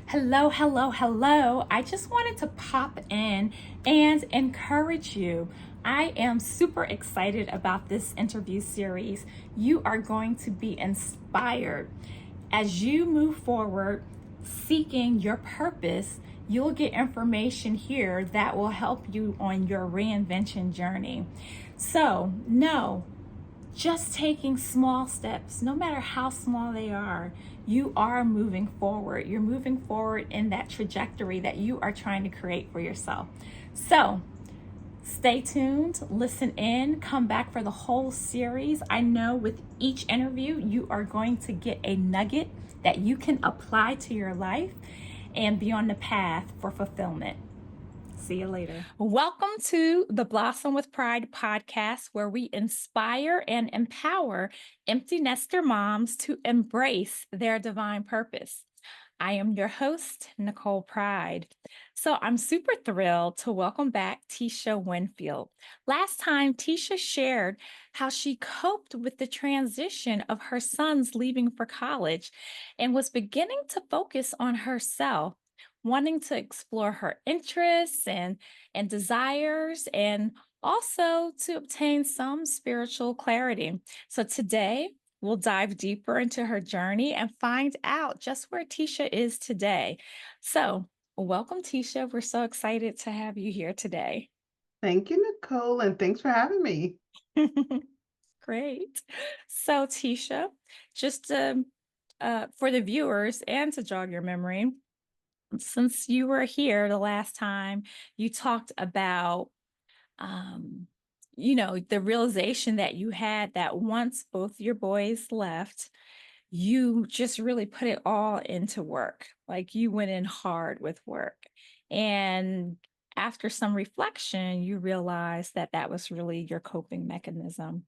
Hello, hello, hello. I just wanted to pop in and encourage you. I am super excited about this interview series. You are going to be inspired as you move forward seeking your purpose. You'll get information here that will help you on your reinvention journey. So, no, just taking small steps, no matter how small they are, you are moving forward. You're moving forward in that trajectory that you are trying to create for yourself. So, stay tuned, listen in, come back for the whole series. I know with each interview, you are going to get a nugget that you can apply to your life and be on the path for fulfillment. See you later. Welcome to the Blossom with Pride podcast, where we inspire and empower empty nester moms to embrace their divine purpose. I am your host, Nicole Pride. So I'm super thrilled to welcome back Tisha Winfield. Last time, Tisha shared how she coped with the transition of her sons leaving for college and was beginning to focus on herself, wanting to explore her interests and desires, and also to obtain some spiritual clarity. So today, we'll dive deeper into her journey and find out just where Tisha is today. So, welcome, Tisha. We're so excited to have you here today. Thank you, Nicole, and thanks for having me. Great. So, Tisha, just for the viewers and to jog your memory, since you were here the last time, you talked about um, the realization that you had that once both your boys left, you just really put it all into work. Like you went in hard with work. And after some reflection, you realized that that was really your coping mechanism.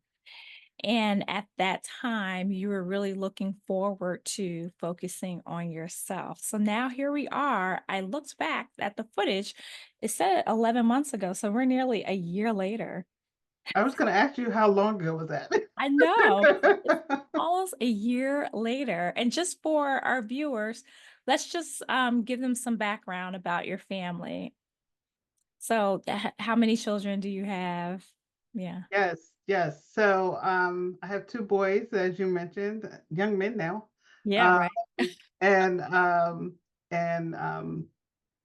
And at that time, you were really looking forward to focusing on yourself. So now here we are. I looked back at the footage. It said 11 months ago. So we're nearly a year later. I was going to ask you how long ago was that? I know. It's almost a year later. And just for our viewers, let's just give them some background about your family. So, how many children do you have? Yeah. Yes, yes. So I have two boys, as you mentioned, young men now. Yeah, Um, right. and and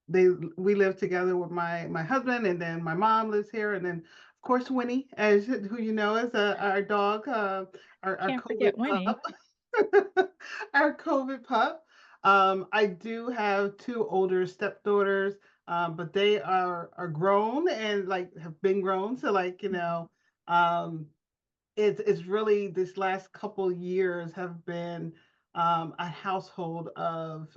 they we live together with my husband, and then my mom lives here, and then of course Winnie, as who you know is our dog, our Can't COVID forget Winnie. pup, our COVID pup. I do have two older stepdaughters, but they are grown and like have been grown. So like um, it's really this last couple years have been a household of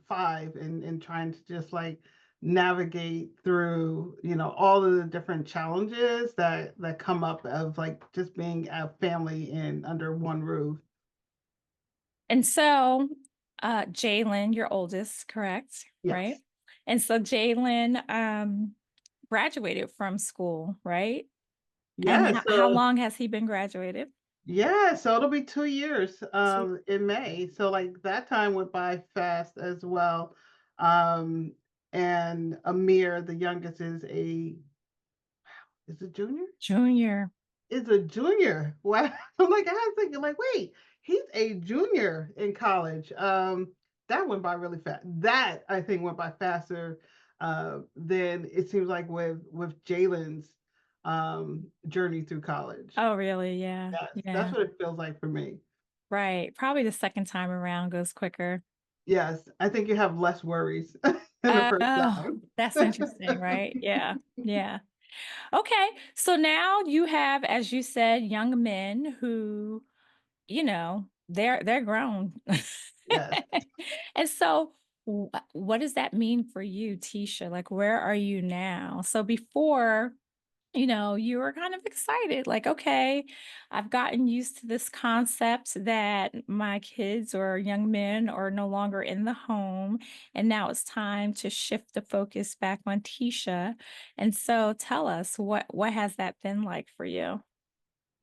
five and trying to just like navigate through all of the different challenges that come up of like just being a family in under one roof. And so, Jalen, your oldest, correct? Right. Yes. And so Jalen graduated from school, right? And Yes. how long has he been graduated? Yeah, so it'll be 2 years Two. in May. So like that time went by fast as well. Um and Amir, the youngest, is a junior? Junior. Is a junior. Wow. I'm like, I was thinking, like, wait, he's a junior in college. That went by really fast. That I think went by faster than it seems like with Jalen's journey through college. Oh, really? Yeah. Yes, that's Yeah. what it feels like for me. Right. Probably the second time around goes quicker. Yes, I think you have less worries than the first Oh, that's interesting, time. right? Yeah. Yeah. Okay. So now you have, as you said, young men who, they're grown. Yes. And so what does that mean for you, Tisha? Like, where are you now? So before, you were kind of excited, like, okay, I've gotten used to this concept that my kids or young men are no longer in the home. And now it's time to shift the focus back on Tisha. And so tell us, what has that been like for you?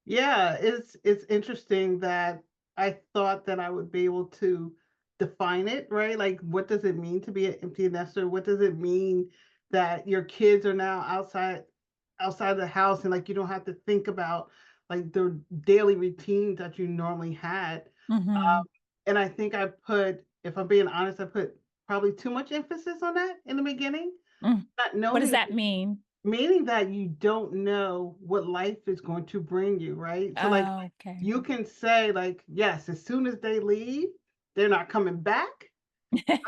Yeah, it's interesting that I thought that I would be able to define it, right? Like, what does it mean to be an empty nester? What does it mean that your kids are now outside of the house and like you don't have to think about like the daily routines that you normally had. Mhm. And I think I put, if I'm being honest, I put probably too much emphasis on that in the beginning, Mm. not What does knowing, that mean? meaning that you don't know what life is going to bring you, right? So like Oh, okay. you can say like, yes, as soon as they leave, they're not coming back.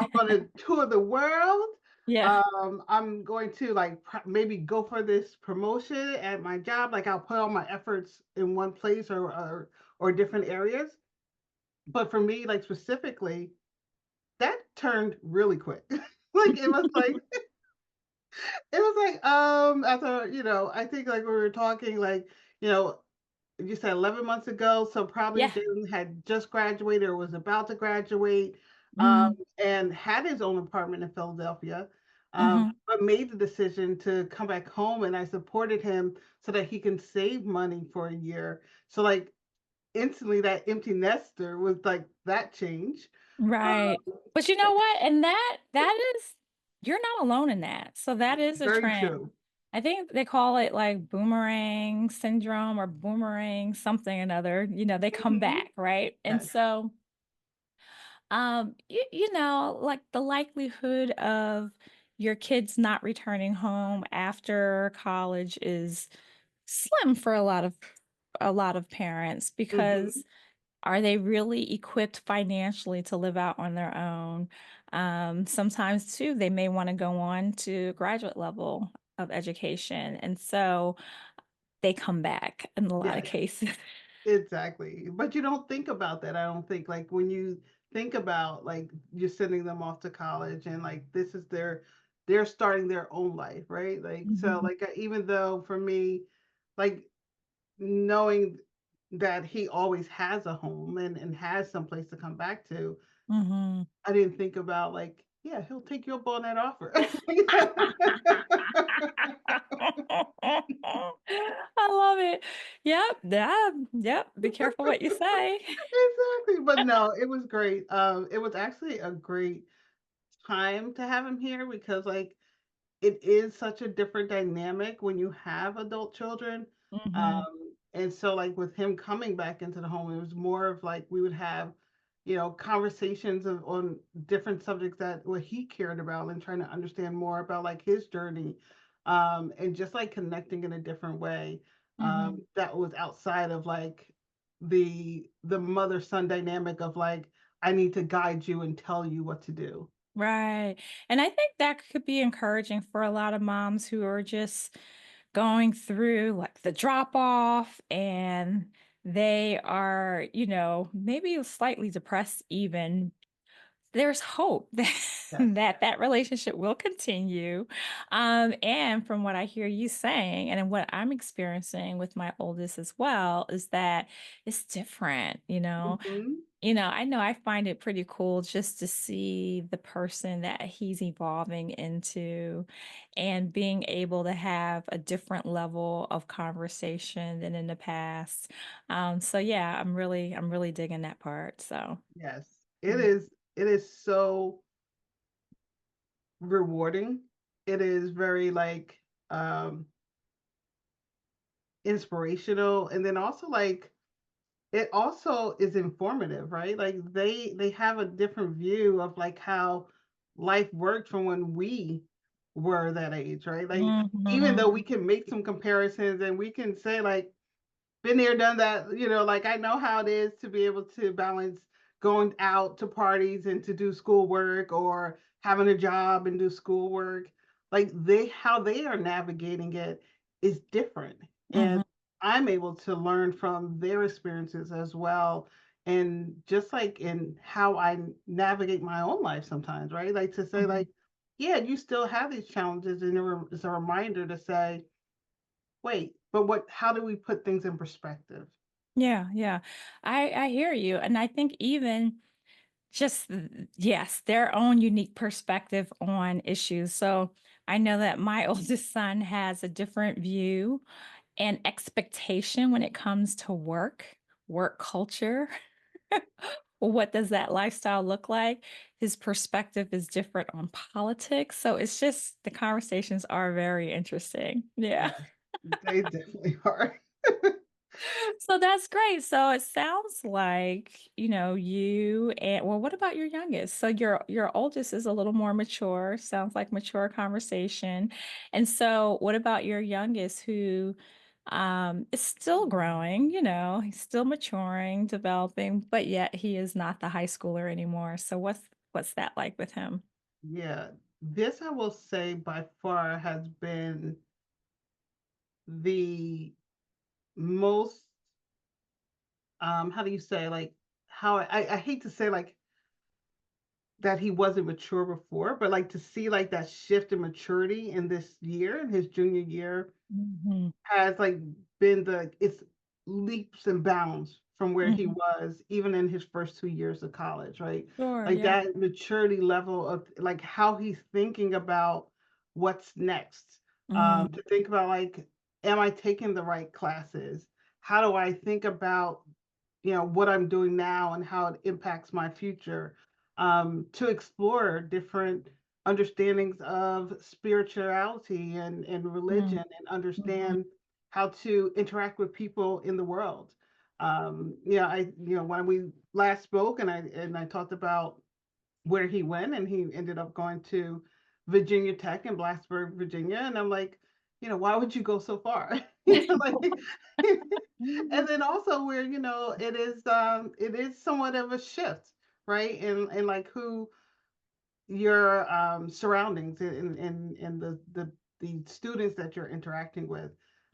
I'm gonna tour the world. Yeah. I'm going to like maybe go for this promotion at my job. Like I'll put all my efforts in one place or different areas. But for me, like specifically, that turned really quick. Like it was like after I think like we were talking like you know you said 11 months ago, so probably Yeah. Jalen had just graduated or was about to graduate, Mhm. and had his own apartment in Philadelphia, Mhm. but made the decision to come back home, and I supported him so that he can save money for a year. So like instantly, that empty nester was like that change. Right. Um, But you know what? And that is you're not alone in that. So that is a Very trend. true. I think they call it like boomerang syndrome or boomerang something another. They come Mhm. back, right? And Yes. so like the likelihood of your kids not returning home after college is slim for a lot of parents Mhm. because are they really equipped financially to live out on their own? Sometimes too, they may want to go on to graduate level of education, and so they come back in a lot of Yes. cases. Exactly. But you don't think about that, I don't think. Like when you think about like you're sending them off to college and like this is they're starting their own life, right? Like so Mhm. like even though for me like knowing that he always has a home and has some place to come back to, Mhm. I didn't think about like, yeah, he'll take you up on that offer. I love it. Yep. Yeah. Yep. Be careful what you say. Exactly. But no, it was great. It was actually a great time to have him here because like it is such a different dynamic when you have adult children. Mhm. And so like with him coming back into the home, it was more of like we would have, conversations on different subjects that what he cared about and trying to understand more about like his journey. And just like connecting in a different way. Mhm. That was outside of like the mother son dynamic of like I need to guide you and tell you what to do. Right. And I think that could be encouraging for a lot of moms who are just going through like the drop off and they are, maybe slightly depressed even. There's hope that Yes. that relationship will continue. And from what I hear you saying, and what I'm experiencing with my oldest as well, is that it's different, Mhm. I know I find it pretty cool just to see the person that he's evolving into and being able to have a different level of conversation than in the past. So yeah, I'm really digging that part. So Yes. It mm, is it is so rewarding. It is very like inspirational and then also like it also is informative, right? Like they have a different view of like how life worked from when we were that age, right? Like even mhm, though we can make some comparisons and we can say like been there, done that. Like I know how it is to be able to balance going out to parties and to do schoolwork or having a job and do schoolwork. Like how they are navigating it is different. mhm, And I'm able to learn from their experiences as well. And just like in how I navigate my own life sometimes, right? Like to say, mhm. like, yeah, you still have these challenges. And it's a reminder to say, wait, but how do we put things in perspective? Yeah, yeah. I hear you. And I think even just yes, their own unique perspective on issues. So I know that my oldest son has a different view and expectation when it comes to work culture. what does that lifestyle look like? His perspective is different on politics. So it's just the conversations are very interesting. Yeah. Yes, they definitely are. So that's great. So it sounds like, you and well, what about your youngest? So your oldest is a little more mature, sounds like mature conversation. And so what about your youngest who is still growing, he's still maturing, developing, but yet he is not the high schooler anymore. So what's that like with him? Yeah, this I will say by far has been the most, how do you say, like, how I hate to say, like, that he wasn't mature before, but, like, to see, like, that shift in maturity in this year, in his junior year, Mhm. has, like, been it's leaps and bounds from where he Mhm. was even in his first 2 years of college, right? Sure, Like, yeah. that maturity level of, like, how he's thinking about what's next, Mm, to think about, like, "Am I taking the right classes? How do I think about, what I'm doing now and how it impacts my future?" To explore different understandings of spirituality and mm, religion and mhm, understand how to interact with people in the world. When we last spoke and I talked about where he went, and he ended up going to Virginia Tech in Blacksburg, Virginia, and I'm like, why would you go so far? Like, and mhm, then also where, it is somewhat of a shift, right? And like who your surroundings and the students that you're interacting with.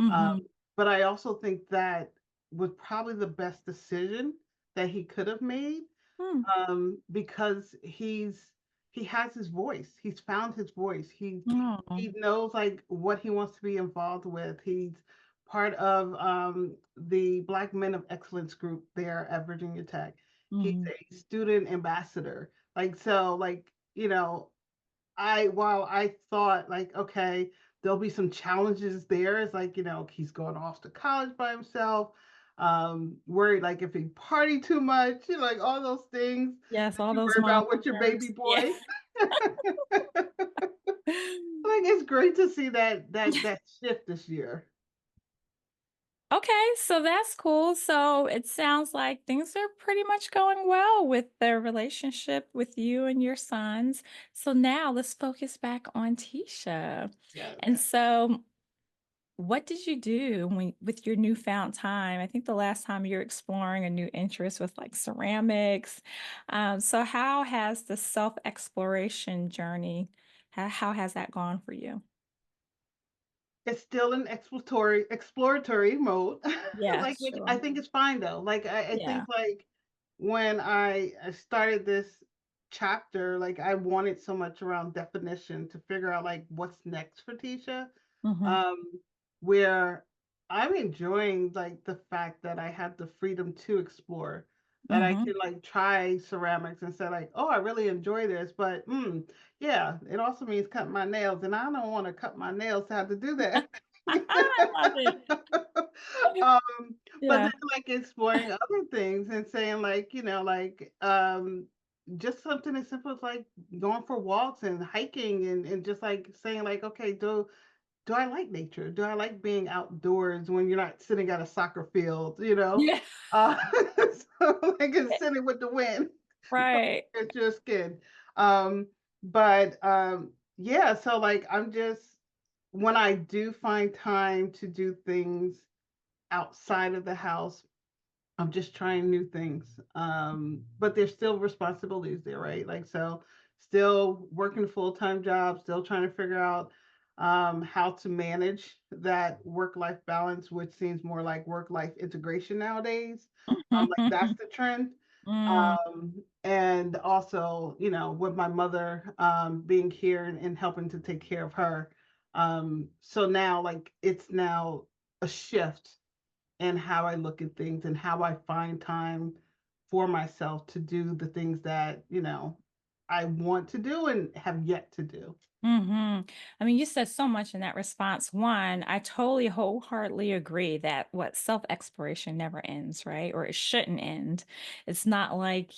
Um, mhm, but I also think that was probably the best decision that he could have made, mm. because he has his voice. He's found his voice. He Oh, knows like what he wants to be involved with. He's part of the Black Men of Excellence group there at Virginia Tech. He's mhm. a student ambassador. Like so, like I while I thought like okay, there'll be some challenges there. It's like he's going off to college by himself, worried like if he party too much, like all those things Yes, that all you those worry mom about with your baby concerns. Yeah. boy. Like it's great to see that shift this year. Okay, so that's cool. So it sounds like things are pretty much going well with the relationship with you and your sons. So now let's focus back on Tisha. Yes. And so what did you do with your newfound time? I think the last time you were exploring a new interest with like ceramics. So how has the self-exploration journey, how has that gone for you? It's still in exploratory mode, like, Yes, which I sure. think is fine though. Like, I Yeah. think, like, when I started this chapter, like, I wanted so much around definition to figure out, like, what's next for Tisha, Mm-hmm. um, where I'm enjoying, like, the fact that I had the freedom to explore, that I Mm-hmm. can, like, try ceramics and say, like, "Oh, I really enjoy this, but, yeah, it also means cutting my nails, and I don't wanna cut my nails to have to do that." I love it. Um, but then, Yeah. like, exploring other things and saying, like, just something as simple as, like, going for walks and hiking and just, like, saying, like, "Okay, do I like nature? Do I like being outdoors when you're not sitting at a soccer field?" Yeah. Uh, so, like, and sitting with the wind Right. at your skin. Um, but yeah, so, like, I'm just when I do find time to do things outside of the house, I'm just trying new things. But there's still responsibilities there, right? Like, so still working a full-time job, still trying to figure out how to manage that work-life balance, which seems more like work-life integration nowadays. Like that's the trend. Mm, And also, with my mother being here and helping to take care of her. So now, like, it's now a shift and how I look at things and how I find time for myself to do the things that, I want to do and have yet to do. mhm. I mean, you said so much in that response. One, I totally wholeheartedly agree that what self-exploration never ends, right? Or it shouldn't end. It's not like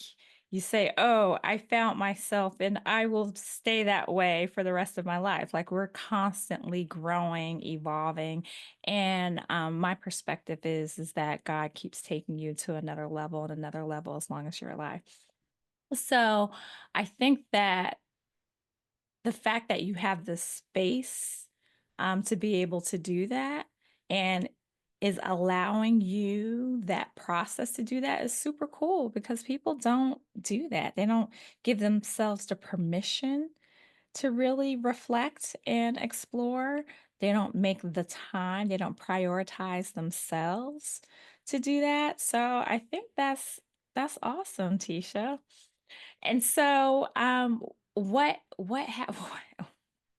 you say, "Oh, I found myself and I will stay that way for the rest of my life." Like we're constantly growing, evolving. And my perspective is that God keeps taking you to another level and another level as long as you're alive. So I think that the fact that you have the space, to be able to do that and is allowing you that process to do that is super cool because people don't do that. They don't give themselves the permission to really reflect and explore. They don't make the time, they don't prioritize themselves to do that. So I think that's awesome, Tisha. And so, what ha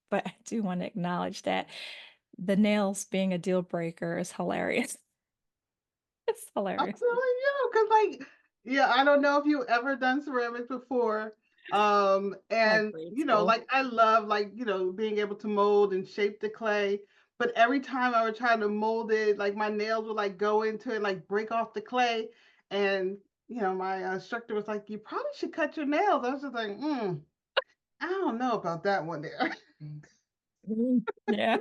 but I do wanna acknowledge that the nails being a deal breaker is hilarious. It's I'm hilarious. telling you, because like, yeah, I don't know if you ever done ceramics before. Like And grade you know, school. like I love like, being able to mold and shape the clay. But every time I would try to mold it, like my nails would like go into it, like break off the clay. And my instructor was like, "You probably should cut your nails." I was just like, I don't know about that one there. Mhm. Yeah.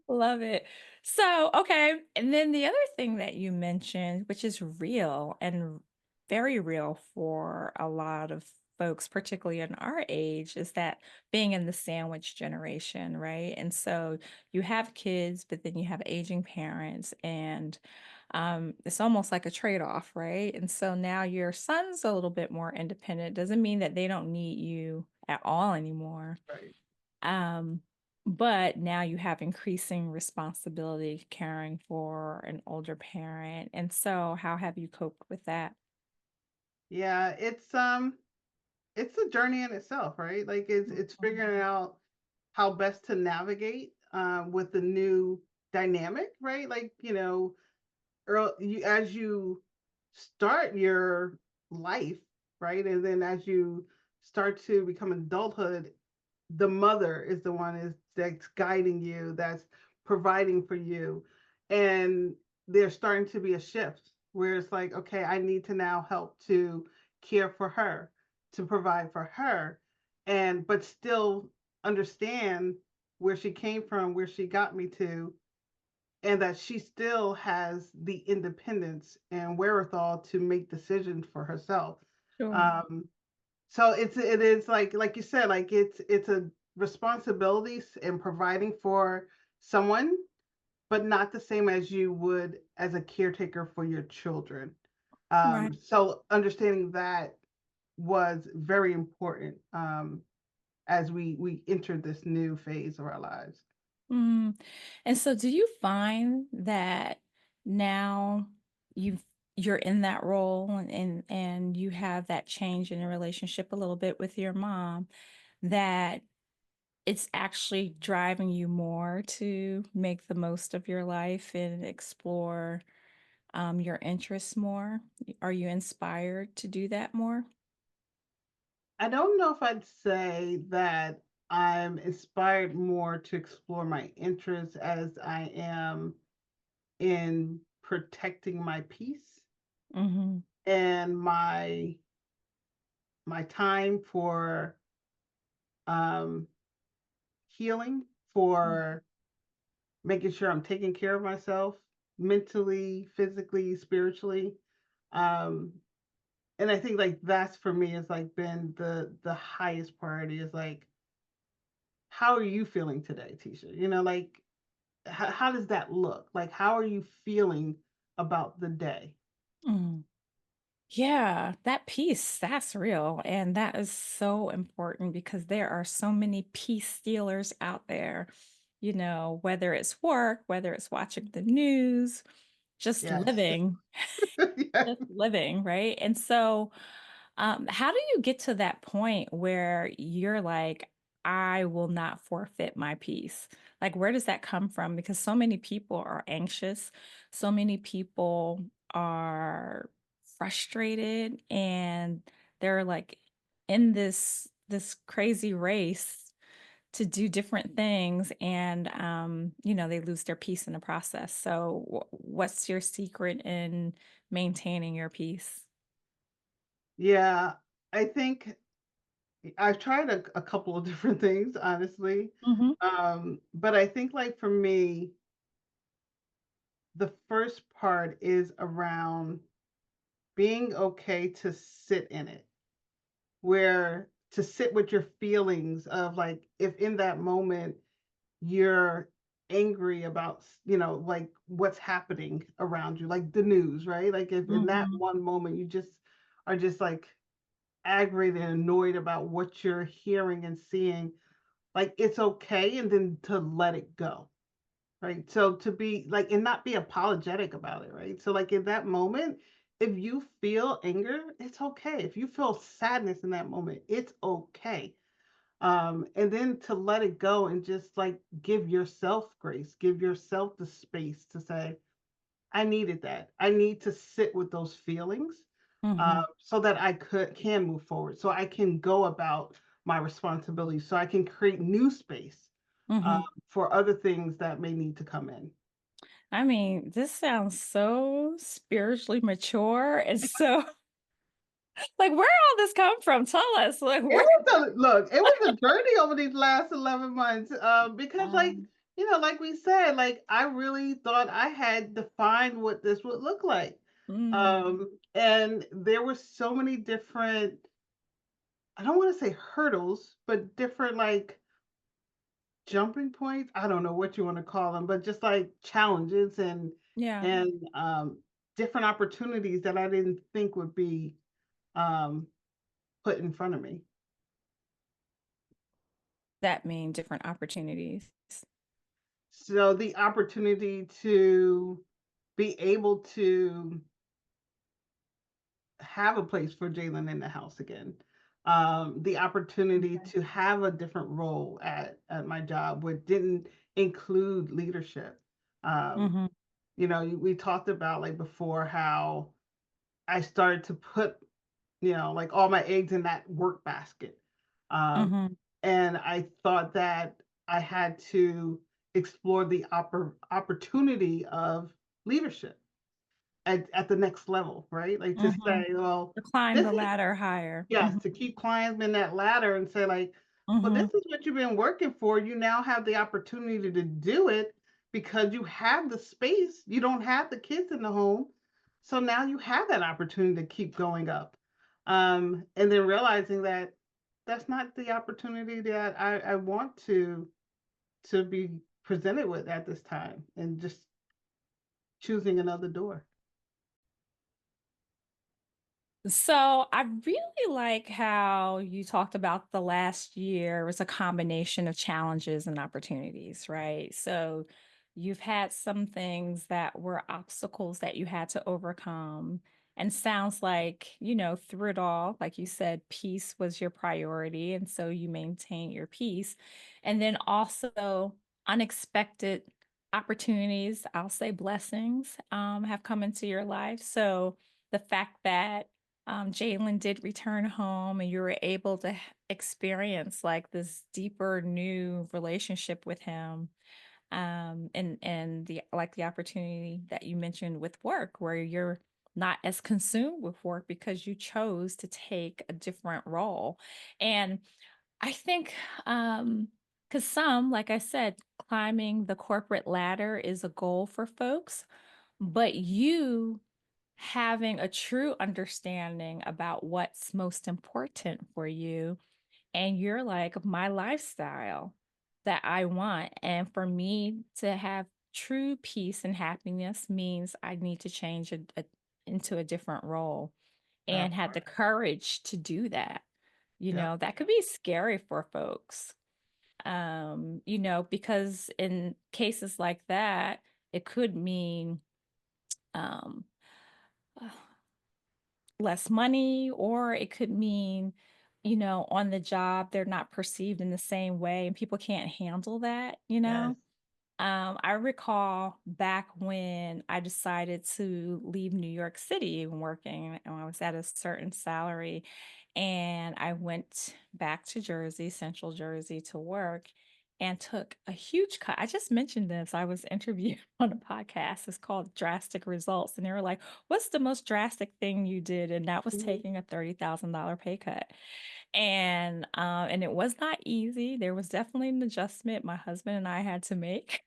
Love it. So, okay, and then the other thing that you mentioned, which is real and very real for a lot of folks, particularly in our age, is that being in the sandwich generation, right? And so you have kids, but then you have aging parents, and it's almost like a trade-off, right? And so now your son's a little bit more independent. Doesn't mean that they don't need you at all anymore. Right. Um, but now you have increasing responsibility caring for an older parent. And so how have you coped with that? Yeah, it's a journey in itself, right? Like it's Mhm. figuring out how best to navigate with the new dynamic, right? Like as you start your life, right, and then as you start to become adulthood, the mother is the one that's guiding you, that's providing for you, and there's starting to be a shift where it's like, okay, I need to now help to care for her, to provide for her, and but still understand where she came from, where she got me to, and that she still has the independence and wherewithal to make decisions for herself. Sure. So it is like you said, like it's a responsibility in providing for someone, but not the same as you would as a caretaker for your children. Right. So understanding that was very important as we entered this new phase of our lives. Mm. And so do you find that now you've you're in that role and you have that change in your relationship a little bit with your mom that it's actually driving you more to make the most of your life and explore your interests more? Are you inspired to do that more? I don't know if I'd say that I'm inspired more to explore my interests as I am in protecting my peace Mhm. and my time for um, healing, for making sure I'm taking care of myself mentally, physically, spiritually. Um, and I think like that's for me has like been the highest priority is like, how are you feeling today, Tisha? Like how does that look? Like how are you feeling about the day? Mm. Yeah, that piece, that's real. And that is so important because there are so many peace stealers out there, whether it's work, whether it's watching the news, just Yes. living. Yeah. Just living, right? And so, how do you get to that point where you're like, I will not forfeit my peace? Like, where does that come from? Because so many people are anxious, so many people are frustrated, and they're like in this crazy race to do different things, and they lose their peace in the process. So what's your secret in maintaining your peace? Yeah, I think I've tried a couple of different things, honestly. Mhm. But I think like for me, the first part is around being okay to sit in it, where to sit with your feelings of like if in that moment you're angry about, like what's happening around you, like the news, right? Like if in that Mhm. one moment you just are just like aggravated and annoyed about what you're hearing and seeing, like it's okay, and then to let it go, right? So to be like and not be apologetic about it, right? So like in that moment, if you feel anger, it's okay. If you feel sadness in that moment, it's okay. And then to let it go and just like give yourself grace, give yourself the space to say, I needed that. I need to sit with those feelings, Mhm. so that I can move forward, so I can go about my responsibilities, so I can create new space, Mhm. for other things that may need to come in. I mean, this sounds so spiritually mature and so like, where all this come from? Tell us, like, It where was a look, it was a journey over these last 11 months, because, like, Um, like we said, like, I really thought I had defined what this would look like. mm, And there were so many different, I don't wanna say hurdles, but different, like, jumping points. I don't know what you wanna call them, but just, like, challenges yeah, and different opportunities that I didn't think would be, um, put in front of me. that mean different opportunities. So the opportunity to be able to have a place for Jalen in the house again. The opportunity Okay. to have a different role at my job, which didn't include leadership. Um, Mhm. we talked about like before how I started to put, like all my eggs in that work basket. Um, Mhm. and I thought that I had to explore the opportunity of leadership at the next level, right? Like to Mhm. say, well, To climb this the is ladder higher. yes, Mhm. to keep climbing that ladder and say like, well, this Mhm. is what you've been working for. You now have the opportunity to do it because you have the space. You don't have the kids in the home. So now you have that opportunity to keep going up. And then realizing that that's not the opportunity that I want to be presented with at this time and just choosing another door. So I really like how you talked about the last year was a combination of challenges and opportunities, right? So you've had some things that were obstacles that you had to overcome. And sounds like, through it all, like you said, peace was your priority. And so you maintain your peace. And then also unexpected opportunities, I'll say blessings, have come into your life. So the fact that Jalen did return home and you were able to experience like this deeper new relationship with him, and the opportunity that you mentioned with work where you're not as consumed with work because you chose to take a different role. And I think because some, like I said, climbing the corporate ladder is a goal for folks, but you having a true understanding about what's most important for you, and you're like, my lifestyle that I want. And for me to have true peace and happiness means I need to change into a different role, That and had the part. courage to do that. Yep. That could be scary for folks. Because in cases like that, it could mean um less money, or it could mean, on the job, they're not perceived in the same way and people can't handle that. Yes. I recall back when I decided to leave New York City and working, and I was at a certain salary, and I went back to Jersey, Central Jersey, to work. and took a huge cut. I just mentioned this. I was interviewed on a podcast. It's called Drastic Results. And they were like, what's the most drastic thing you did? And that was Mhm. taking a $30,000 pay cut. And it was not easy. There was definitely an adjustment my husband and I had to make.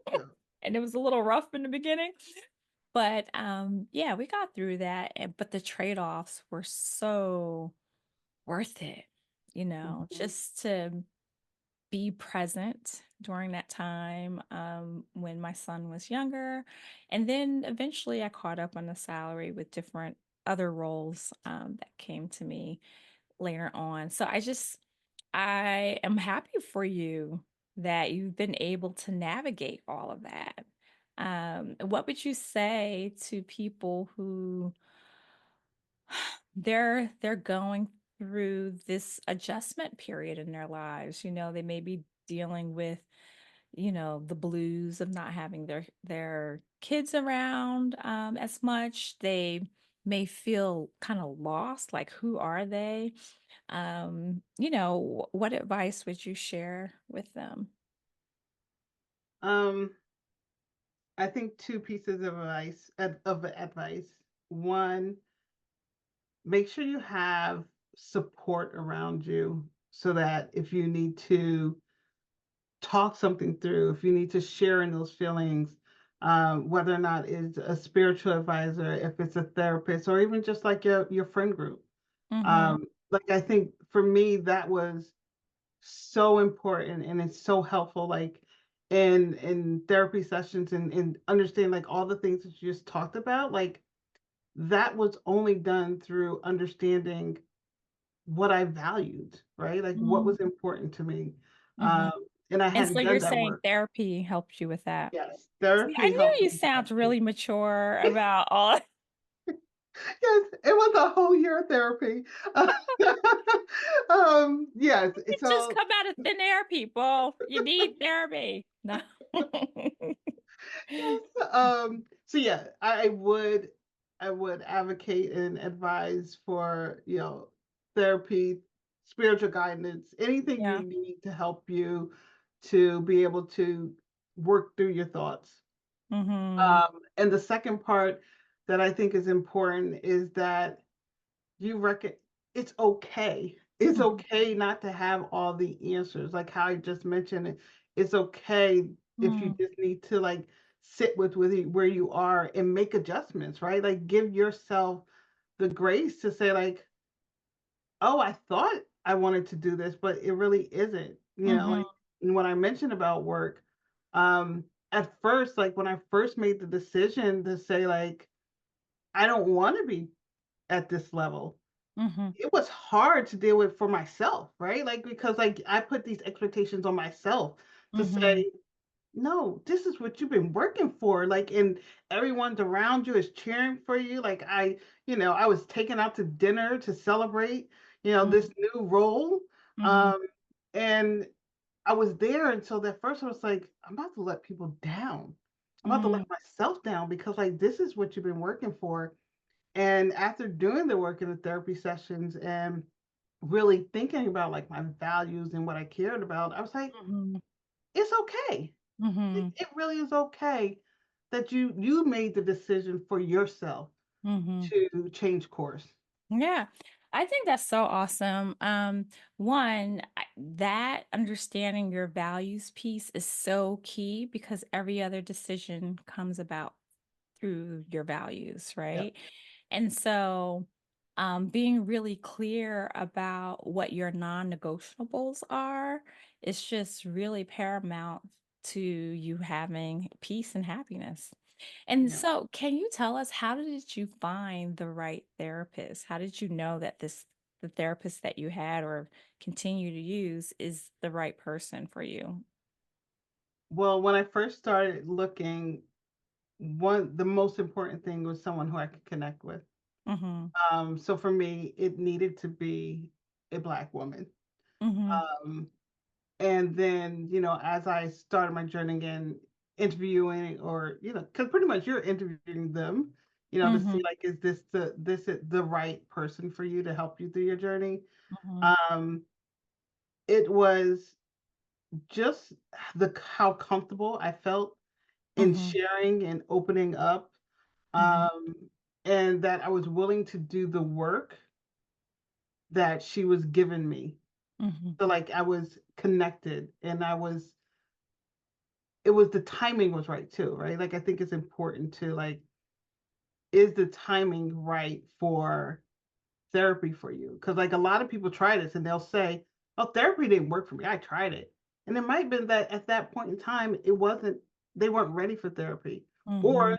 Yeah. And it was a little rough in the beginning. But yeah, we got through that. But the trade-offs were so worth it, Mhm. just to be present during that time when my son was younger. And then eventually I caught up on the salary with different other roles that came to me later on. So I am happy for you that you've been able to navigate all of that. What would you say to people who they're going through this adjustment period in their lives? They may be dealing with, the blues of not having their kids around as much. They may feel kind of lost, like who are they? What advice would you share with them? Um, I think two pieces of advice. One, make sure you have support around you so that if you need to talk something through, if you need to share in those feelings, whether or not it's a spiritual advisor, if it's a therapist, or even just like your friend group. Mhm. Like I think for me that was so important and it's so helpful, like in therapy sessions and understand like all the things that you just talked about, like that was only done through understanding what I valued, right? Like what Mhm. was important to me. Mhm. And I And so hadn't you're done that saying work. therapy helped you with that. Yes, See, I therapy knew helped you me with that sound too. really mature about all. Yes, it was a whole year of therapy. Yes, You it's just all come out of thin air, people. You need therapy. No. yes. So yeah, I would advocate and advise for, therapy, spiritual guidance, anything you Yeah. need to help you to be able to work through your thoughts. Mhm. And the second part that I think is important is that you reckon it's okay. It's Mhm. okay not to have all the answers. Like how I just mentioned it. It's okay if you Mhm. just need to like sit with where you are and make adjustments, right? Like give yourself the grace to say like, "Oh, I thought I wanted to do this, but it really isn't." Mhm. Like when I mentioned about work, at first, like when I first made the decision to say like, I don't want to be at this level, Mhm. it was hard to deal with for myself, right? Like, because like I put these expectations on myself to Mhm. say, no, this is what you've been working for. Like, and everyone's around you is cheering for you. Like, I was taken out to dinner to celebrate, Mhm. this new role. Mhm. Um, and I was there until that first I was like, I'm about to let people down. I'm about to Mhm. let myself down because like this is what you've been working for. And after doing the work in the therapy sessions and really thinking about like my values and what I cared about, I was like, Mhm. it's okay. Mhm. It really is okay that you made the decision for yourself Mhm. to change course. Yeah, I think that's so awesome. One, that understanding your values piece is so key because every other decision comes about through your values, Yep. right? And so, being really clear about what your non-negotiables are is just really paramount to you having peace and happiness. And Yeah. so, can you tell us how did you find the right therapist? How did you know that the therapist that you had or continue to use is the right person for you? Well, when I first started looking, the most important thing was someone who I could connect with. Mhm. So for me, it needed to be a Black woman. Mhm. Um, And then, as I started my journey again, interviewing or, because pretty much you're interviewing them, to see Mhm. like, is the right person for you to help you through your journey? Mhm. Um, it was just the how comfortable I felt in Mhm. sharing and opening up, Mhm. um, and that I was willing to do the work that she was giving me. Mhm. So, like, I was connected and it was the timing was right too, right? Like, I think it's important to, like, is the timing right for therapy for you? Because like, a lot of people try this and they'll say, "Oh, therapy didn't work for me, I tried it." And it might have been that at that point in time, they weren't ready for therapy, or Mhm.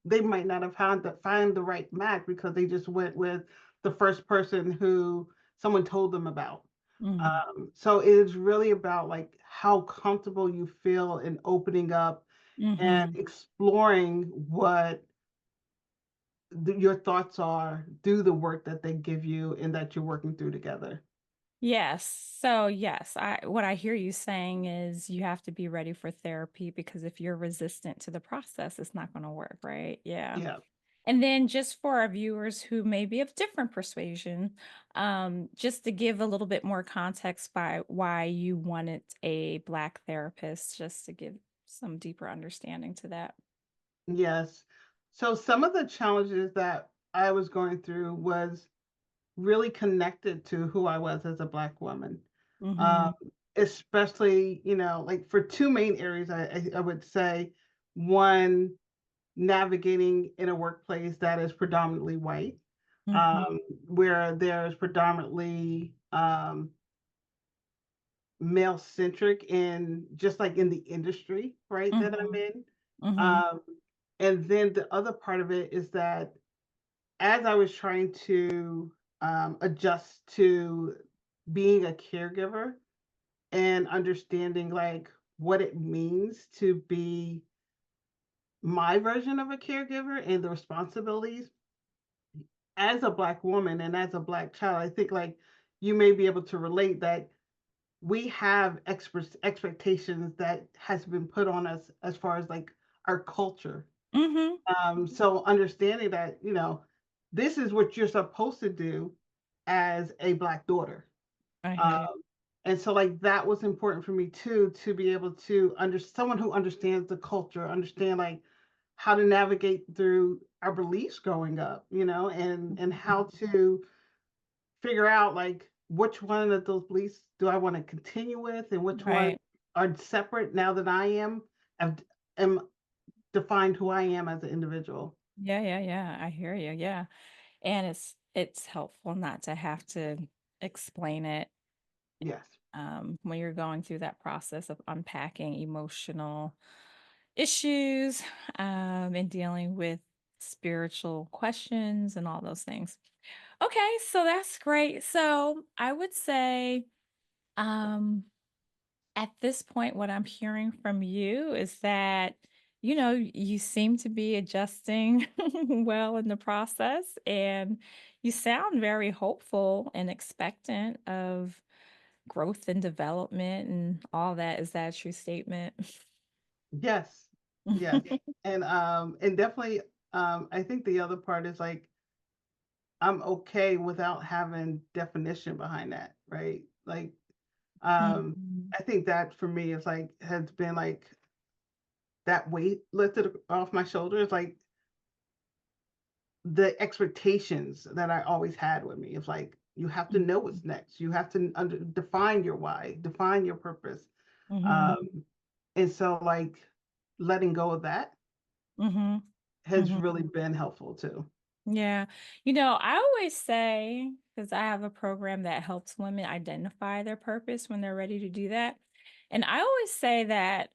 they might not have find the right match because they just went with the first person who someone told them about. Mhm. So it is really about like how comfortable you feel in opening up and Mhm. exploring what your thoughts are, do the work that they give you and that you're working through together. Yes. So, yes, I what I hear you saying is you have to be ready for therapy because if you're resistant to the process, it's not going to work, right? Yeah. Yeah. And then just for our viewers who may be of different persuasion, just to give a little bit more context by why you wanted a Black therapist, just to give some deeper understanding to that. Yes. So some of the challenges that I was going through was really connected to who I was as a Black woman. Um, Mhm. especially, like for two main areas, I would say one, navigating in a workplace that is predominantly white, Mhm. um, where there's predominantly male centric in just like in the industry, right, that I'm Mhm. in. Mhm. Um, and then the other part of it is that as I was trying to adjust to being a caregiver and understanding like what it means to be my version of a caregiver and the responsibilities as a Black woman and as a Black child, I think like you may be able to relate that we have expectations that has been put on us as far as like our culture. Mhm. So understanding that, this is what you're supposed to do as a Black daughter. I hear you. Um, and so like that was important for me too, to be able to someone who understands the culture, understand like how to navigate through our beliefs growing up, and how Mhm. to figure out like which one of those beliefs do I want to continue with and which ones Right. are separate now that have, am defined who I am as an individual. Yeah, yeah, yeah. I hear you. Yeah. And it's helpful not to have to explain it Yes. when you're going through that process of unpacking emotional issues and dealing with spiritual questions and all those things. Okay, so that's great. So I would say um, at this point, what I'm hearing from you is that, you seem to be adjusting well in the process and you sound very hopeful and expectant of growth and development and all that. Is that a true statement? Yes. Yes. And definitely I think the other part is like I'm okay without having definition behind that, right? Like Mhm. I think that for me is like has been like that weight lifted off my shoulders, like the expectations that I always had with me of like you have to know Mhm. what's next. You have to define your why, define your purpose. Mhm. Um and so like letting go of that Mhm. has Mhm. really been helpful too. Yeah. I always say, because I have a program that helps women identify their purpose when they're ready to do that. And I always say that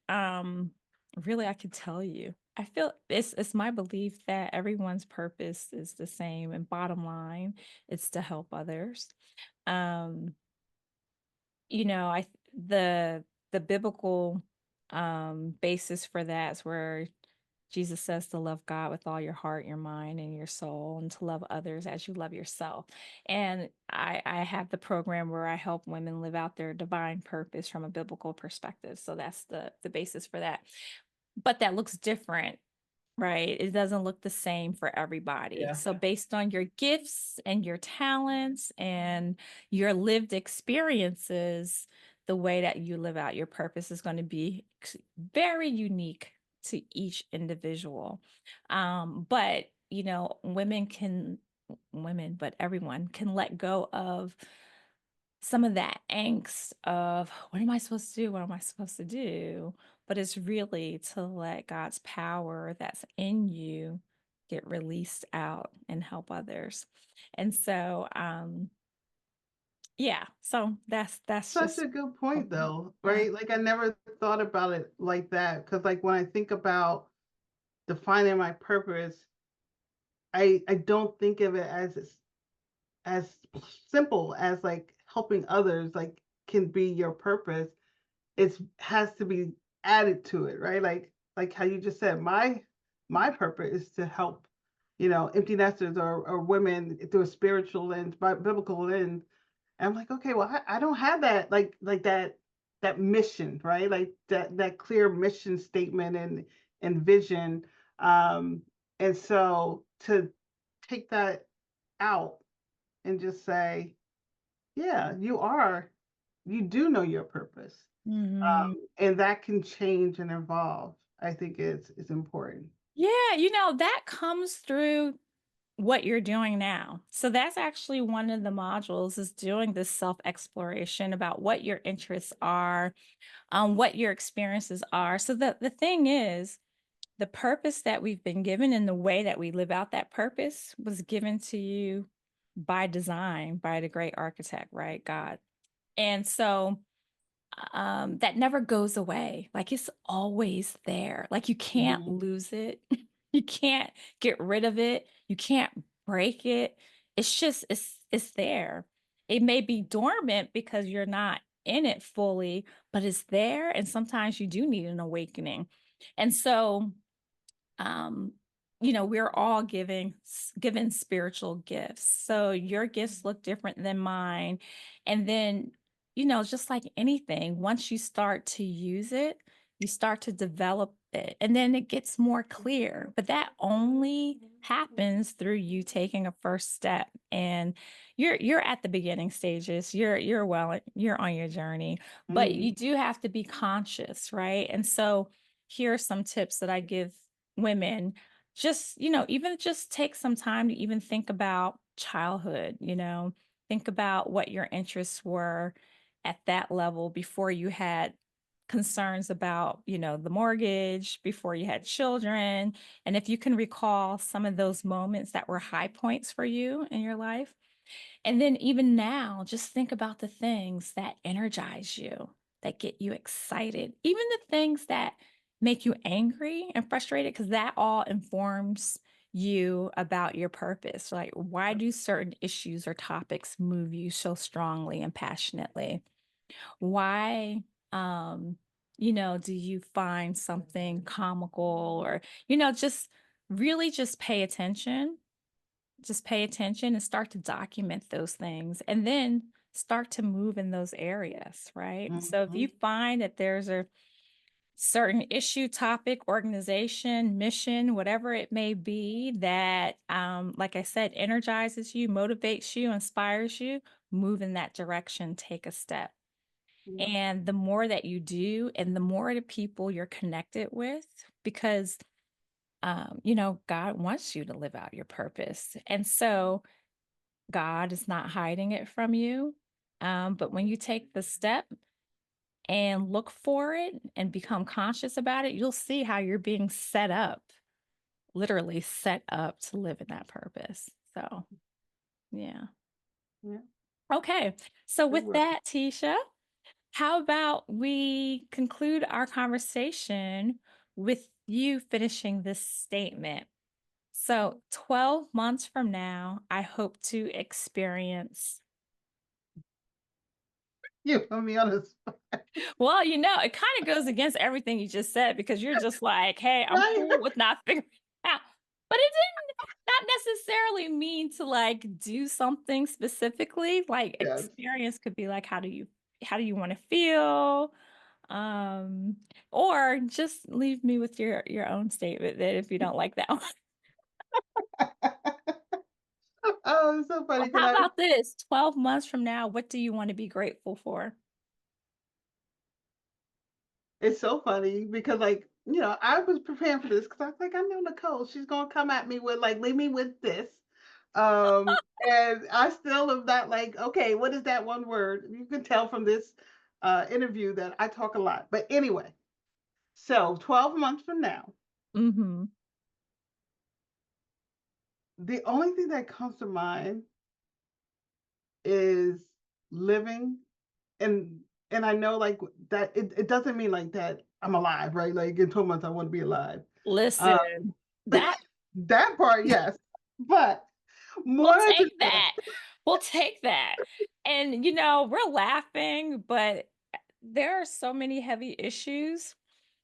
really I could tell you. I feel it's my belief that everyone's purpose is the same and bottom line, it's to help others. Um, I the biblical basis for that is where Jesus says to love God with all your heart, your mind, and your soul, and to love others as you love yourself. And I have the program where I help women live out their divine purpose from a biblical perspective. So that's the basis for that. But that looks different, right? It doesn't look the same for everybody. Yeah. So based on your gifts and your talents and your lived experiences, the way that you live out your purpose is going to be very unique to each individual. But, women, but everyone can let go of some of that angst of what am I supposed to do? What am I supposed to do? But it's really to let God's power that's in you get released out and help others. And so, yeah, so that's Such just a good point, though, yeah. right? Like I never thought about it like that because, like, when I think about defining my purpose, I don't think of it as simple as like helping others. Like, can be your purpose. It has to be added to it, right? Like how you just said, my purpose is to help, empty nesters or women through a spiritual lens, biblical lens. And I'm like, okay, well, I don't have that like that mission, right? Like that clear mission statement and vision. Um, and so to take that out and just say, yeah, you do know your purpose. Mhm. And that can change and evolve. I think is important. Yeah, that comes through what you're doing now. So that's actually one of the modules is doing this self-exploration about what your interests are, what your experiences are. So the thing is, the purpose that we've been given and the way that we live out that purpose was given to you by design by the great architect, right? God. And so that never goes away. Like it's always there. Like you can't Mhm. lose it. You can't get rid of it. You can't break it. It's there. It may be dormant because you're not in it fully, but it's there. And sometimes you do need an awakening. And so um we're all given spiritual gifts, so your gifts look different than mine. And then just like anything, once you start to use it, you start to develop it, and then it gets more clear. But that only happens through you taking a first step. And you're at the beginning stages. You're on your journey, but Mhm. you do have to be conscious, right? And so here are some tips that I give women. Just even just take some time to even think about childhood. Think about what your interests were at that level before you had concerns about the mortgage, before you had children. And if you can recall some of those moments that were high points for you in your life, and then even now, just think about the things that energize you, that get you excited, even the things that make you angry and frustrated, because that all informs you about your purpose. Like, why do certain issues or topics move you so strongly and passionately? Why, do you find something comical, or, just really just pay attention, and start to document those things, and then start to move in those areas, right? So if you Mhm. find that there's a certain issue, topic, organization, mission, whatever it may be, that like I said, energizes you, motivates you, inspires you, move in that direction, take a step. Yeah. And the more that you do, and the more the people you're connected with, because God wants you to live out your purpose. And so God is not hiding it from you. But when you take the step and look for it and become conscious about it, you'll see how you're being set up, literally set up to live in that purpose. So, yeah. Yeah. Okay. So, Good with work. that, Tisha, how about we conclude our conversation with you finishing this statement? So, 12 months from now, I hope to experience. You put me on the spot. Well, it kind of goes against everything you just said, because you're just like, hey, I'm Right? cool with not figuring it out. But it didn't not necessarily mean to like do something specifically. Like Yes. experience could be like, how do you want to feel? Um, or just leave me with your own statement then if you don't like that one. Oh, it's so funny Well, because how I about this? 12 months from now, what do you want to be grateful for? It's so funny because, like, I was preparing for this because I was like, I know Nicole, she's gonna come at me with like, leave me with this. And I still am not like, okay, what is that one word? You can tell from this interview that I talk a lot. But anyway, so 12 months from now, Mm-hmm. the only thing that comes to mind is living, and I know like that it doesn't mean like that I'm alive, right? Like in 12 months I want to be alive. Uh, Listen, that that part, yes. But we'll more than take that, that. We'll take that. And we're laughing, but there are so many heavy issues.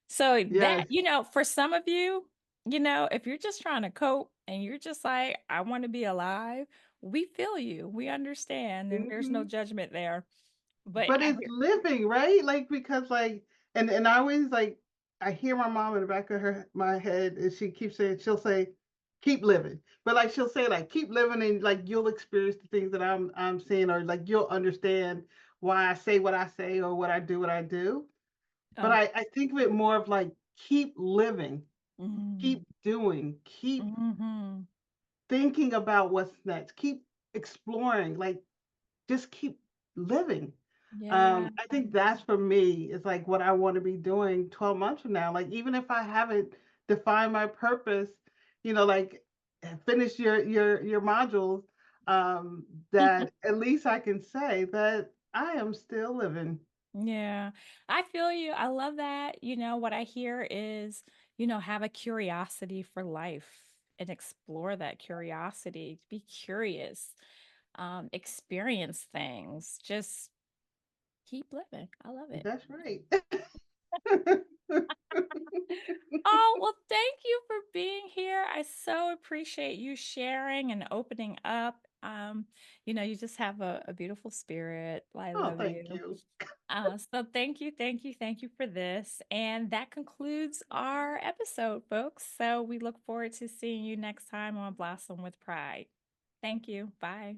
So that, yes. for some of you, if you're just trying to cope and you're just like, I want to be alive, we feel you. We understand, and there's no Mhm. judgment there. But But I it's living, right? Like because like and I always like I hear my mom in the back of my head and she keeps saying she'll say, keep living. But like she'll say like keep living and like you'll experience the things that I'm seeing or like you'll understand why I say what I say or what I do. But oh, I think of it more of like keep living, mm, keep doing, keep mhm. thinking about what's next, keep exploring, like just keep living. Yeah. I think that's for me is like what I want to be doing 12 months from now. Like even if I haven't defined my purpose, like finish your modules, that at least I can say that I am still living. Yeah, I feel you. I love that. What I hear is, have a curiosity for life and explore that curiosity. Be curious, experience things. Just keep living. I love it. That's right. Oh, well, thank you for being here. I so appreciate you sharing and opening up. You just have a beautiful spirit. I Oh, love thank you. you. So thank you, thank you, thank you for this. And that concludes our episode, folks. So we look forward to seeing you next time on Blossom with Pride. Thank you. Bye.